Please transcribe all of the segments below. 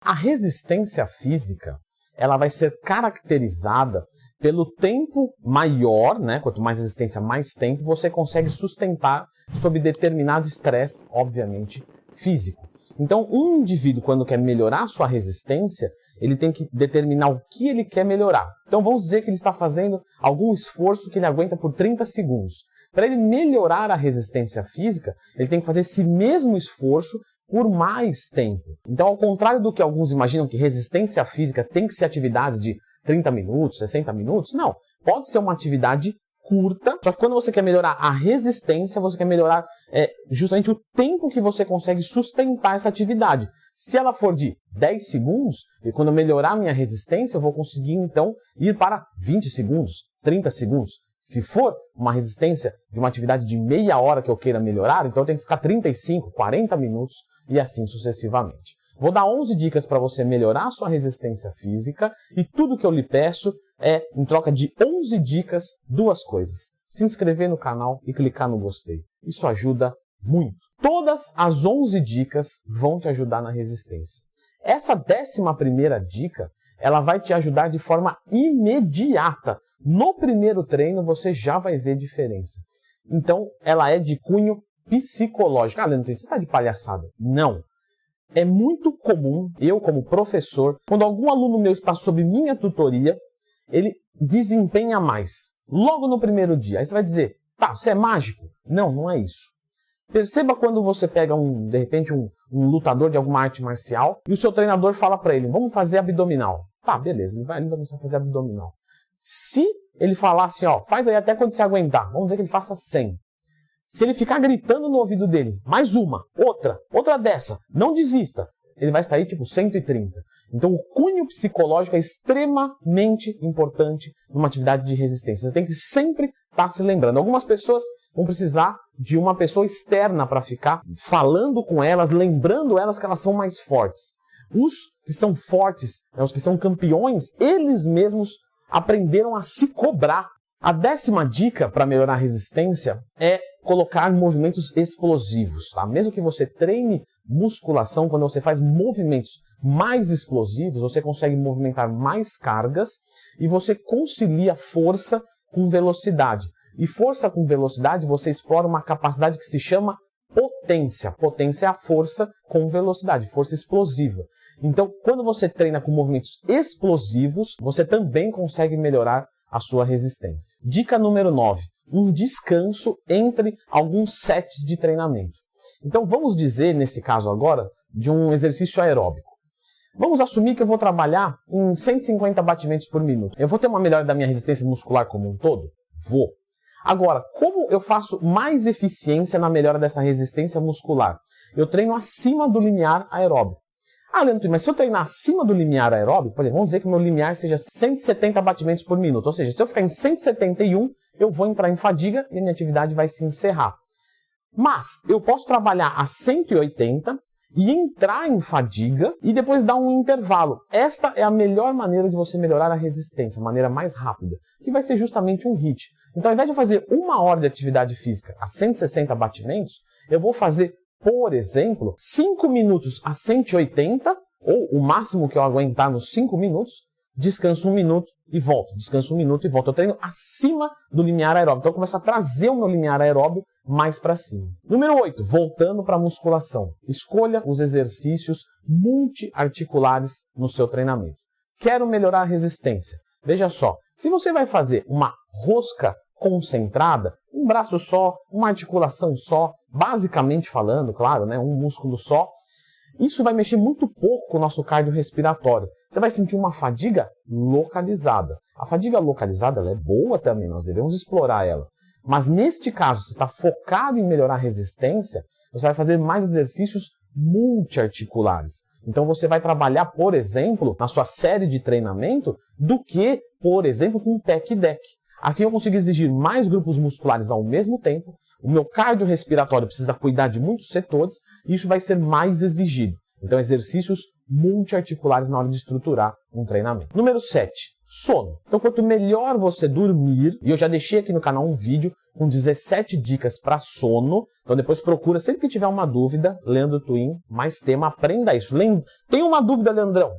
A resistência física, ela vai ser caracterizada pelo tempo maior, né? Quanto mais resistência, mais tempo você consegue sustentar sob determinado estresse, obviamente, físico. Então, um indivíduo, quando quer melhorar a sua resistência, ele tem que determinar o que ele quer melhorar. Então, vamos dizer que ele está fazendo algum esforço que ele aguenta por 30 segundos. Para ele melhorar a resistência física, ele tem que fazer esse mesmo esforço por mais tempo. Então, ao contrário do que alguns imaginam que resistência física tem que ser atividades de 30 minutos, 60 minutos, não. Pode ser uma atividade curta, só que quando você quer melhorar a resistência, você quer melhorar justamente o tempo que você consegue sustentar essa atividade. Se ela for de 10 segundos, e quando eu melhorar a minha resistência, eu vou conseguir então ir para 20 segundos, 30 segundos. Se for uma resistência de uma atividade de meia hora que eu queira melhorar, então eu tenho que ficar 35, 40 minutos e assim sucessivamente. Vou dar 11 dicas para você melhorar a sua resistência física e tudo que eu lhe peço é, em troca de 11 dicas, duas coisas. Se inscrever no canal e clicar no gostei. Isso ajuda muito. Todas as 11 dicas vão te ajudar na resistência. Essa 11ª dica, ela vai te ajudar de forma imediata. No primeiro treino você já vai ver diferença. Então, ela é de cunho psicológico. Ah, Leandro, você está de palhaçada? Não. É muito comum, eu como professor, quando algum aluno meu está sob minha tutoria, ele desempenha mais. Logo no primeiro dia. Aí você vai dizer, tá, você é mágico? Não, não é isso. Perceba quando você pega, de repente, um lutador de alguma arte marcial e o seu treinador fala para ele, vamos fazer abdominal. Tá, beleza, ele vai começar a fazer abdominal. Se ele falar assim, ó, faz aí até quando você aguentar, vamos dizer que ele faça 100. Se ele ficar gritando no ouvido dele, mais uma, outra dessa, não desista, ele vai sair tipo 130. Então o cunho psicológico é extremamente importante numa atividade de resistência. Você tem que sempre estar se lembrando. Algumas pessoas vão precisar de uma pessoa externa para ficar falando com elas, lembrando elas que elas são mais fortes. Os que são fortes, os que são campeões, eles mesmos aprenderam a se cobrar. A 10ª dica para melhorar a resistência é colocar movimentos explosivos, tá? Mesmo que você treine musculação, quando você faz movimentos mais explosivos, você consegue movimentar mais cargas e você concilia força com velocidade. E força com velocidade você explora uma capacidade que se chama potência. Potência é a força com velocidade, força explosiva. Então, quando você treina com movimentos explosivos, você também consegue melhorar a sua resistência. Dica número 9. Um descanso entre alguns sets de treinamento. Então vamos dizer, nesse caso agora, de um exercício aeróbico. Vamos assumir que eu vou trabalhar em 150 batimentos por minuto. Eu vou ter uma melhora da minha resistência muscular como um todo? Vou. Agora, como eu faço mais eficiência na melhora dessa resistência muscular? Eu treino acima do limiar aeróbico. Ah, Leandro, mas se eu treinar acima do limiar aeróbico, por exemplo, vamos dizer que o meu limiar seja 170 batimentos por minuto. Ou seja, se eu ficar em 171, eu vou entrar em fadiga e a minha atividade vai se encerrar. Mas eu posso trabalhar a 180 e entrar em fadiga e depois dar um intervalo. Esta é a melhor maneira de você melhorar a resistência, a maneira mais rápida, que vai ser justamente um HIIT. Então, ao invés de fazer 1 hora de atividade física a 160 batimentos, eu vou fazer, por exemplo, 5 minutos a 180, ou o máximo que eu aguentar nos 5 minutos, descanso 1 minuto e volto, descanso 1 minuto e volto. Eu treino acima do limiar aeróbico. Então eu começo a trazer o meu limiar aeróbico mais para cima. Número 8, voltando para a musculação. Escolha os exercícios multiarticulares no seu treinamento. Quero melhorar a resistência. Veja só, se você vai fazer uma rosca concentrada, um braço só, uma articulação só, basicamente falando, claro, né, um músculo só, isso vai mexer muito pouco com o nosso cardiorrespiratório. Você vai sentir uma fadiga localizada. A fadiga localizada ela é boa também, nós devemos explorar ela. Mas neste caso, se está focado em melhorar a resistência, você vai fazer mais exercícios multiarticulares. Então você vai trabalhar, por exemplo, na sua série de treinamento, do que, por exemplo, com pec deck. Assim eu consigo exigir mais grupos musculares ao mesmo tempo, o meu cardiorrespiratório precisa cuidar de muitos setores e isso vai ser mais exigido. Então, exercícios multiarticulares na hora de estruturar um treinamento. Número 7, sono. Então, quanto melhor você dormir, e eu já deixei aqui no canal um vídeo com 17 dicas para sono, então depois procura, sempre que tiver uma dúvida, Leandro Twin, mais tema, aprenda isso. Tem uma dúvida, Leandrão?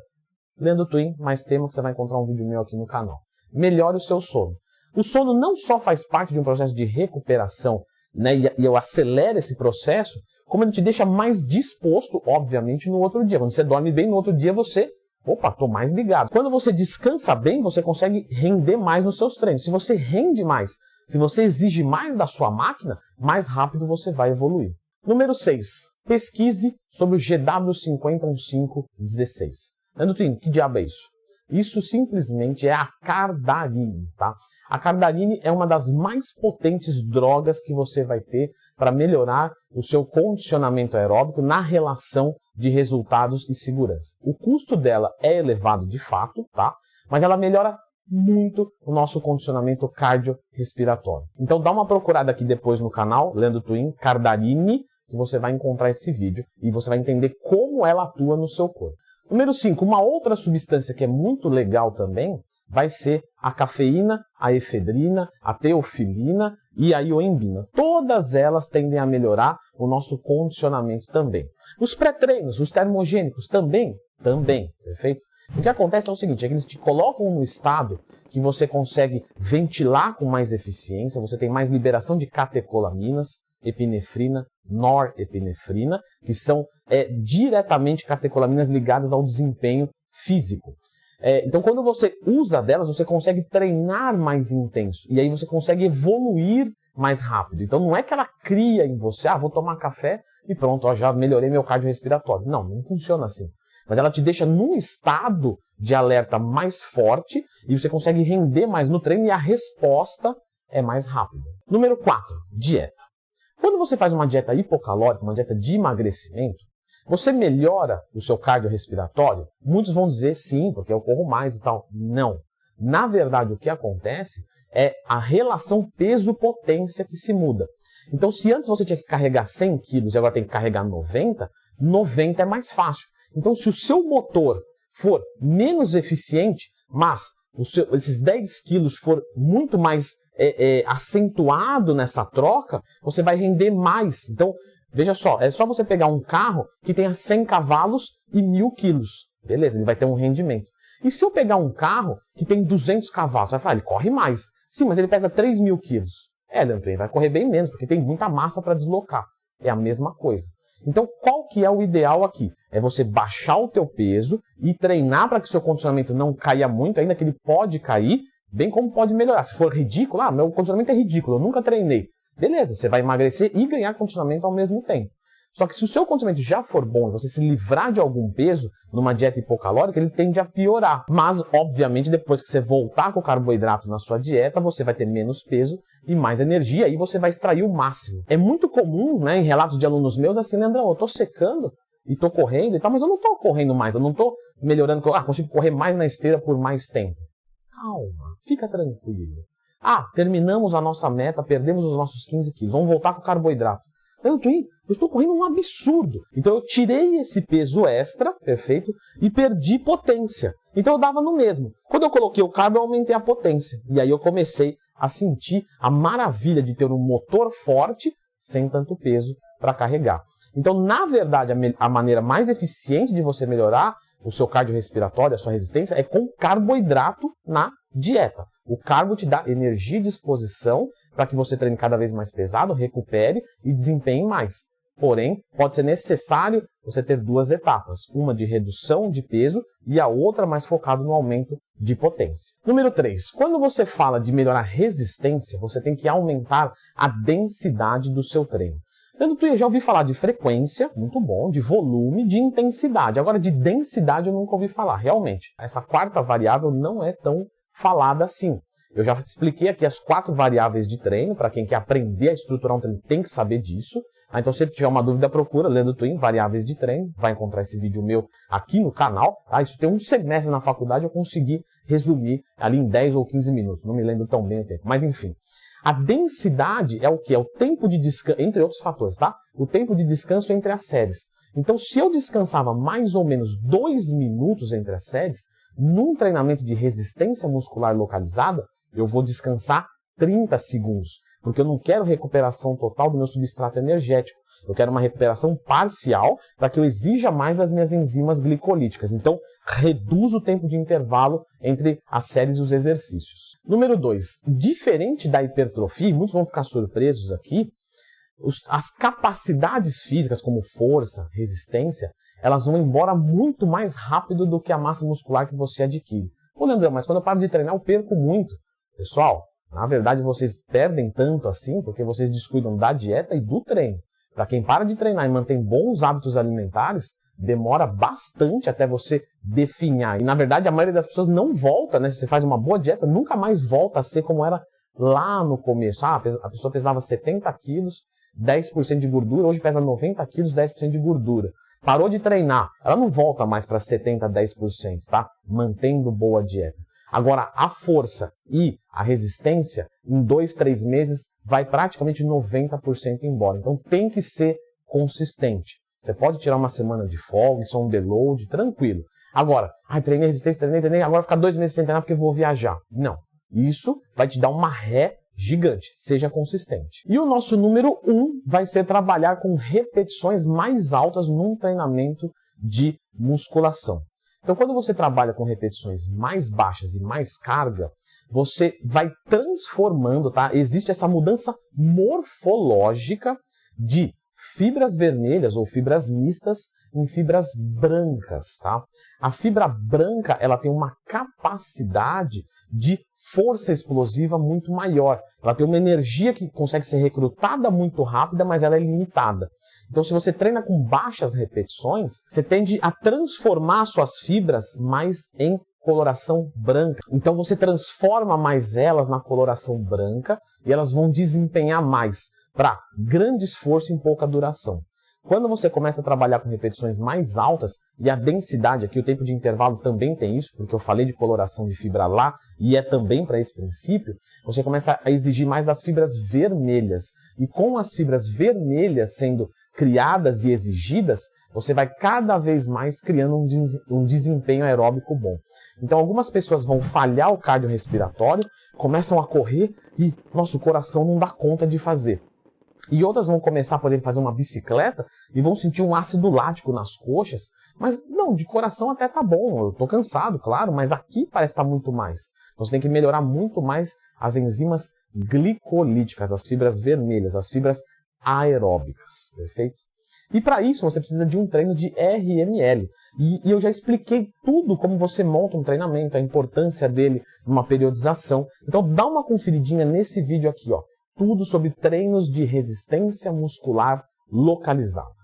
Leandro Twin, mais tema, que você vai encontrar um vídeo meu aqui no canal. Melhore o seu sono. O sono não só faz parte de um processo de recuperação, né, e eu acelero esse processo, como ele te deixa mais disposto, obviamente, no outro dia. Quando você dorme bem, no outro dia você, tô mais ligado. Quando você descansa bem, você consegue render mais nos seus treinos. Se você rende mais, se você exige mais da sua máquina, mais rápido você vai evoluir. Número 6, pesquise sobre o GW501516. Leandro Twin, que diabo é isso? Isso simplesmente é a cardarine, tá? A cardarine é uma das mais potentes drogas que você vai ter para melhorar o seu condicionamento aeróbico na relação de resultados e segurança. O custo dela é elevado de fato, tá? Mas ela melhora muito o nosso condicionamento cardiorrespiratório. Então dá uma procurada aqui depois no canal, Leandro Twin, cardarine, que você vai encontrar esse vídeo e você vai entender como ela atua no seu corpo. Número 5, uma outra substância que é muito legal também vai ser a cafeína, a efedrina, a teofilina e a ioembina. Todas elas tendem a melhorar o nosso condicionamento também. Os pré-treinos, os termogênicos também, perfeito? O que acontece é o seguinte, é que eles te colocam no estado que você consegue ventilar com mais eficiência, você tem mais liberação de catecolaminas, epinefrina, norepinefrina, que são diretamente catecolaminas ligadas ao desempenho físico. Então, quando você usa delas, você consegue treinar mais intenso, e aí você consegue evoluir mais rápido. Então, não é que ela cria em você, vou tomar café e pronto, já melhorei meu cardiorrespiratório. Não, não funciona assim. Mas ela te deixa num estado de alerta mais forte e você consegue render mais no treino e a resposta é mais rápida. Número 4, dieta. Quando você faz uma dieta hipocalórica, uma dieta de emagrecimento, você melhora o seu cardiorrespiratório? Muitos vão dizer sim, porque eu corro mais e tal. Não. Na verdade, o que acontece é a relação peso-potência que se muda. Então, se antes você tinha que carregar 100 quilos e agora tem que carregar 90, 90 é mais fácil. Então, se o seu motor for menos eficiente, mas esses 10 quilos for muito mais acentuado nessa troca, você vai render mais. Então, veja só, é só você pegar um carro que tenha 100 cavalos e 1000 quilos. Beleza, ele vai ter um rendimento. E se eu pegar um carro que tem 200 cavalos, você vai falar, ele corre mais. Sim, mas ele pesa 3.000 quilos. Leandro, ele vai correr bem menos, porque tem muita massa para deslocar. É a mesma coisa. Então, qual que é o ideal aqui? É você baixar o teu peso e treinar para que o seu condicionamento não caia muito, ainda que ele pode cair, bem como pode melhorar. Se for ridículo, meu condicionamento é ridículo, eu nunca treinei. Beleza, você vai emagrecer e ganhar condicionamento ao mesmo tempo. Só que se o seu condicionamento já for bom e você se livrar de algum peso numa dieta hipocalórica, ele tende a piorar. Mas, obviamente, depois que você voltar com o carboidrato na sua dieta, você vai ter menos peso e mais energia, e você vai extrair o máximo. É muito comum, né, em relatos de alunos meus, assim, Leandrão, eu tô secando e tô correndo e tal, mas eu não tô correndo mais, eu não tô melhorando, consigo correr mais na esteira por mais tempo. Calma, fica tranquilo. Terminamos a nossa meta, perdemos os nossos 15 quilos, vamos voltar com o carboidrato. Eu estou correndo um absurdo. Então eu tirei esse peso extra, perfeito, e perdi potência. Então eu dava no mesmo. Quando eu coloquei o carbo, eu aumentei a potência. E aí eu comecei a sentir a maravilha de ter um motor forte sem tanto peso para carregar. Então, na verdade, a maneira mais eficiente de você melhorar o seu cardiorrespiratório, a sua resistência, é com carboidrato na dieta. O carbo te dá energia e disposição para que você treine cada vez mais pesado, recupere e desempenhe mais. Porém, pode ser necessário você ter duas etapas, uma de redução de peso e a outra mais focada no aumento de potência. Número 3, quando você fala de melhorar resistência, você tem que aumentar a densidade do seu treino. Eu já ouvi falar de frequência, muito bom, de volume, de intensidade. Agora, de densidade eu nunca ouvi falar, realmente. Essa quarta variável não é tão falada assim. Eu já expliquei aqui as 4 variáveis de treino, para quem quer aprender a estruturar um treino tem que saber disso. Então, se tiver uma dúvida, procura Leandro Twin, variáveis de treino, vai encontrar esse vídeo meu aqui no canal. Isso tem um semestre na faculdade, eu consegui resumir ali em 10 ou 15 minutos, não me lembro tão bem o tempo, mas enfim. A densidade é o que? É o tempo de descanso, entre outros fatores, tá? O tempo de descanso entre as séries. Então, se eu descansava mais ou menos 2 minutos entre as séries, num treinamento de resistência muscular localizada, eu vou descansar 30 segundos, porque eu não quero recuperação total do meu substrato energético. Eu quero uma recuperação parcial para que eu exija mais das minhas enzimas glicolíticas. Então, reduz o tempo de intervalo entre as séries e os exercícios. Número 2. Diferente da hipertrofia, muitos vão ficar surpresos aqui, as capacidades físicas como força, resistência, elas vão embora muito mais rápido do que a massa muscular que você adquire. Pô, Leandrão, mas quando eu paro de treinar eu perco muito. Pessoal, na verdade vocês perdem tanto assim porque vocês descuidam da dieta e do treino. Para quem para de treinar e mantém bons hábitos alimentares, demora bastante até você definhar. E na verdade a maioria das pessoas não volta, né? Se você faz uma boa dieta, nunca mais volta a ser como era lá no começo. A pessoa pesava 70 quilos, 10% de gordura, hoje pesa 90 quilos, 10% de gordura. Parou de treinar, ela não volta mais para 70, 10%, tá? Mantendo boa dieta. Agora, a força e a resistência, em 2, 3 meses, vai praticamente 90% embora. Então, tem que ser consistente. Você pode tirar uma semana de folga, isso é um deload, tranquilo. Agora, treinei resistência, treinei, agora ficar 2 meses sem treinar porque eu vou viajar. Não. Isso vai te dar uma ré gigante. Seja consistente. E o nosso número 1 vai ser trabalhar com repetições mais altas num treinamento de musculação. Então, quando você trabalha com repetições mais baixas e mais carga, você vai transformando, tá? Existe essa mudança morfológica de fibras vermelhas ou fibras mistas em fibras brancas, tá? A fibra branca, ela tem uma capacidade de força explosiva muito maior. Ela tem uma energia que consegue ser recrutada muito rápida, mas ela é limitada. Então, se você treina com baixas repetições, você tende a transformar suas fibras mais em coloração branca. Então, você transforma mais elas na coloração branca e elas vão desempenhar mais para grande esforço em pouca duração. Quando você começa a trabalhar com repetições mais altas, e a densidade aqui, o tempo de intervalo também tem isso, porque eu falei de coloração de fibra lá, e é também para esse princípio, você começa a exigir mais das fibras vermelhas. E com as fibras vermelhas sendo criadas e exigidas, você vai cada vez mais criando um desempenho aeróbico bom. Então algumas pessoas vão falhar o cardiorrespiratório, começam a correr e, nossa, o coração não dá conta de fazer. E outras vão começar, por exemplo, a fazer uma bicicleta e vão sentir um ácido lático nas coxas. Mas não, de coração até tá bom, eu tô cansado, claro, mas aqui parece estar muito mais. Então você tem que melhorar muito mais as enzimas glicolíticas, as fibras vermelhas, as fibras aeróbicas, perfeito? E para isso você precisa de um treino de RML. E eu já expliquei tudo, como você monta um treinamento, a importância dele numa periodização. Então dá uma conferidinha nesse vídeo aqui, ó. Tudo sobre treinos de resistência muscular localizada.